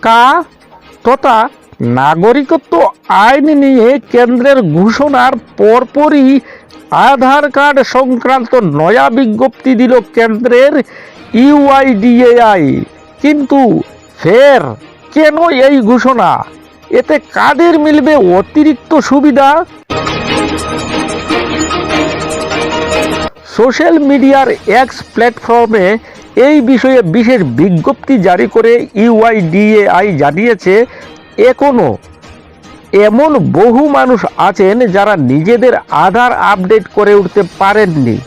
কা তথা নাগরিকত্ব আইন নিয়ে কেন্দ্রের ঘোষণার পরপরই আধার কার্ড সংক্রান্ত নয়া বিজ্ঞপ্তি দিল কেন্দ্রের ইউআইডিএআই। কিন্তু ফের কেন এই ঘোষণা? এতে কাদের মিলবে অতিরিক্ত সুবিধা? সোশ্যাল মিডিয়ার এক্স প্ল্যাটফর্মে এই বিষয়ে বিশেষ বিজ্ঞপ্তি জারি করে ইউআইডিএআই জানিয়েছে, এখনো এমন বহু মানুষ আছেন যারা নিজেদের আধার আপডেট করে উঠতে পারেননি।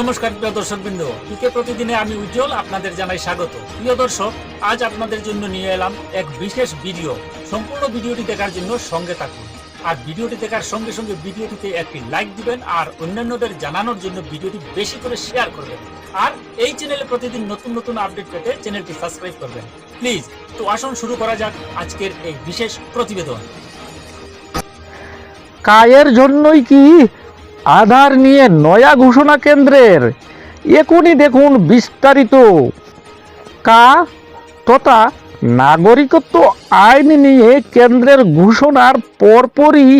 নমস্কার প্রিয় দর্শকবৃন্দ, পিকে প্রতিদিনে আমি উজ্জ্বল আপনাদের জানাই স্বাগত। প্রিয় দর্শক, আজ আপনাদের জন্য নিয়ে এলাম এক বিশেষ ভিডিও। সম্পূর্ণ ভিডিওটি দেখার জন্য সঙ্গে থাকুন। আর ভিডিওটি দেখার সঙ্গে সঙ্গে ভিডিওটিতে একটি লাইক দিবেন আর অন্যান্যদের জানানোর জন্য ভিডিওটি বেশি করে শেয়ার করবেন। আর এই চ্যানেলে প্রতিদিন নতুন নতুন আপডেট পেতে চ্যানেলটি সাবস্ক্রাইব করবেন প্লিজ। তো আসুন শুরু করা যাক আজকের এই বিশেষ প্রতিবেদন। কায়ের জন্যই কি আধার নিয়ে নয়া ঘোষণা কেন্দ্রের? এখনই দেখুন বিস্তারিত। কা তথা নাগরিকত্ব আইন নিয়ে কেন্দ্রের ঘোষণার পরপরই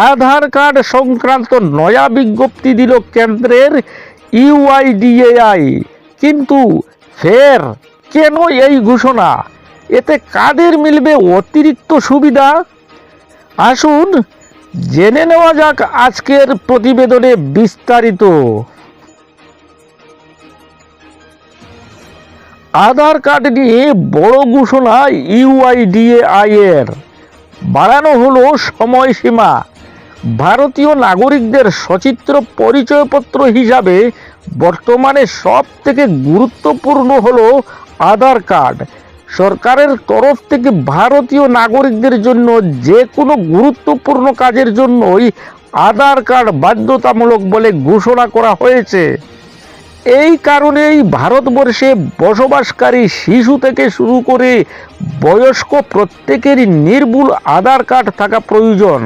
আধার কার্ড সংক্রান্ত নয়া বিজ্ঞপ্তি দিল কেন্দ্রের ইউআইডিএআই। কিন্তু ফের কেন এই ঘোষণা? এতে কাদের মিলবে অতিরিক্ত সুবিধা? আসুন জেনে নেওয়া যাক আজকের প্রতিবেদনে বিস্তারিত। আধার কার্ড নিয়ে বড় ঘোষণা ইউআইডিএআই এর। বাড়ানো হলো সময়সীমা। ভারতীয় নাগরিকদের সচিত্র পরিচয়পত্র হিসাবে বর্তমানে সব থেকে গুরুত্বপূর্ণ হলো আধার কার্ড। সরকারের তরফ থেকে ভারতীয় নাগরিকদের জন্য যে কোনো গুরুত্বপূর্ণ কাজের জন্যই আধার কার্ড বাধ্যতামূলক বলে ঘোষণা করা হয়েছে। এই কারণেই ভারতবর্ষে বসবাসকারী শিশু থেকে শুরু করে বয়স্ক প্রত্যেকেরই নির্ভুল আধার কার্ড থাকা প্রয়োজন।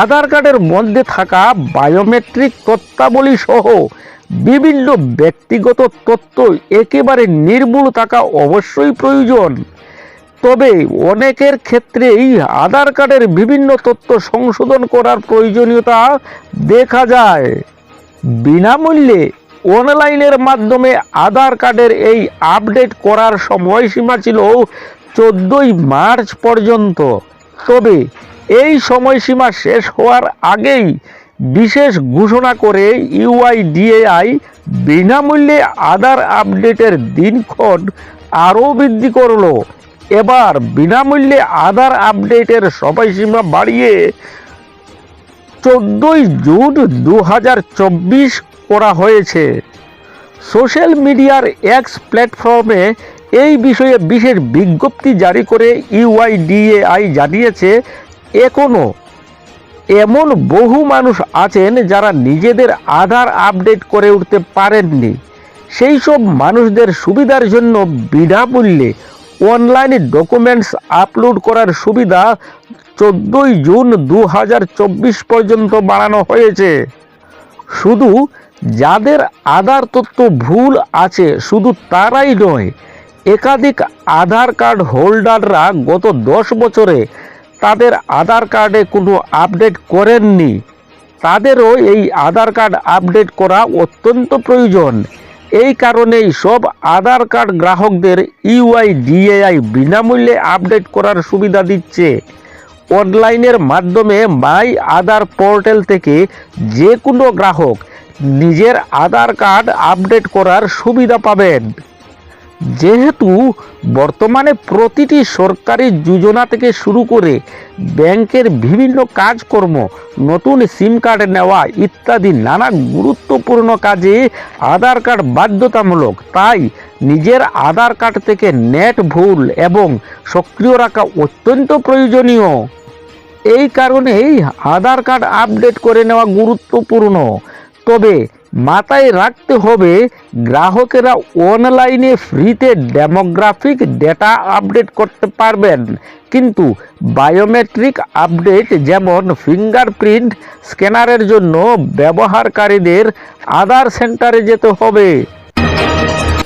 আধার কার্ডের মধ্যে থাকা বায়োমেট্রিক তথ্যাবলী সহ বিভিন্ন ব্যক্তিগত তথ্য একেবারে নির্ভুল থাকা অবশ্যই প্রয়োজন। তবে অনেকের ক্ষেত্রেই আধার কার্ডের বিভিন্ন তথ্য সংশোধন করার প্রয়োজনীয়তা দেখা যায়। বিনামূল্যে অনলাইনের মাধ্যমে আধার কার্ডের এই আপডেট করার সময়সীমা ছিল 14ই মার্চ পর্যন্ত। তবে এই সময়সীমা শেষ হওয়ার আগেই বিশেষ ঘোষণা করে ইউআইডিএআই বিনামূল্যে আধার আপডেটের দিনক্ষণ আরও বৃদ্ধি করল। এবার বিনামূল্যে আধার আপডেটের সময়সীমা বাড়িয়ে 14ই জুন 2024 করা হয়েছে। সোশ্যাল মিডিয়ার এক্স প্ল্যাটফর্মে এই বিষয়ে বিশেষ বিজ্ঞপ্তি জারি করে ইউআইডিএআই জানিয়েছে, এখনো এমন বহু মানুষ আছেন যারা নিজেদের আধার আপডেট করে উঠতে পারেননি। সেই সব মানুষদের সুবিধার জন্য বিনামূল্যে অনলাইনে ডকুমেন্টস আপলোড করার সুবিধা 14ই জুন 2024 পর্যন্ত বাড়ানো হয়েছে। শুধু যাদের আধার তথ্য ভুল আছে শুধু তারাই নয়, একাধিক আধার কার্ড হোল্ডাররা গত 10 বছরে তাদের আধার কার্ডে কোনো আপডেট করেননি, তাদেরও এই আধার কার্ড আপডেট করা অত্যন্ত প্রয়োজন। এই কারণেই সব আধার কার্ড গ্রাহকদের ইউআইডিএআই বিনামূল্যে আপডেট করার সুবিধা দিচ্ছে। অনলাইনের মাধ্যমে মাই আধার পোর্টাল থেকে যে কোনো গ্রাহক নিজের আধার কার্ড আপডেট করার সুবিধা পাবেন। যেহেতু বর্তমানে প্রতিটি সরকারি যোজনা থেকে শুরু করে ব্যাংকের বিভিন্ন কাজকর্ম, নতুন সিম কার্ড নেওয়া ইত্যাদি নানা গুরুত্বপূর্ণ কাজে আধার কার্ড বাধ্যতামূলক, তাই নিজের আধার কার্ড থেকে নেট ভুল এবং সক্রিয় রাখা অত্যন্ত প্রয়োজনীয়। এই কারণেই আধার কার্ড আপডেট করে নেওয়া গুরুত্বপূর্ণ। তবে মাথায় রাখতে হবে, গ্রাহকেরা অনলাইনে ফ্রিতে ডেমোগ্রাফিক ডেটা আপডেট করতে পারবেন, কিন্তু বায়োমেট্রিক আপডেট যেমন ফিঙ্গারপ্রিন্ট স্ক্যানারের জন্য ব্যবহারকারীদের আধার সেন্টারে যেতে হবে।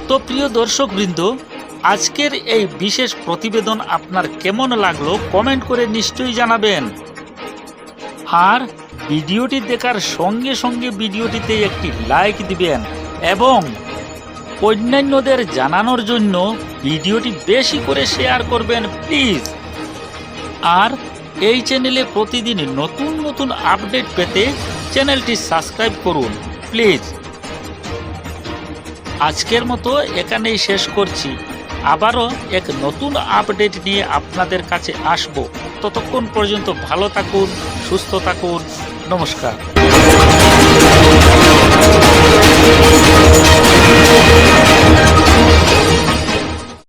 তো প্রিয় দর্শকবৃন্দ, আজকের এই বিশেষ প্রতিবেদন আপনার কেমন লাগলো কমেন্ট করে নিশ্চয়ই জানাবেন। আর ভিডিওটি দেখার সঙ্গে সঙ্গে ভিডিওটিতে একটি লাইক দিবেন এবং অন্যান্যদের জানানোর জন্য ভিডিওটি বেশি করে শেয়ার করবেন প্লিজ। আর এই চ্যানেলে প্রতিদিন নতুন নতুন আপডেট পেতে চ্যানেলটি সাবস্ক্রাইব করুন প্লিজ। আজকের মতো এখানেই শেষ করছি। আবারও এক নতুন আপডেট নিয়ে আপনাদের কাছে আসব। ততক্ষণ পর্যন্ত ভালো থাকুন, সুস্থ থাকুন। নমস্কার।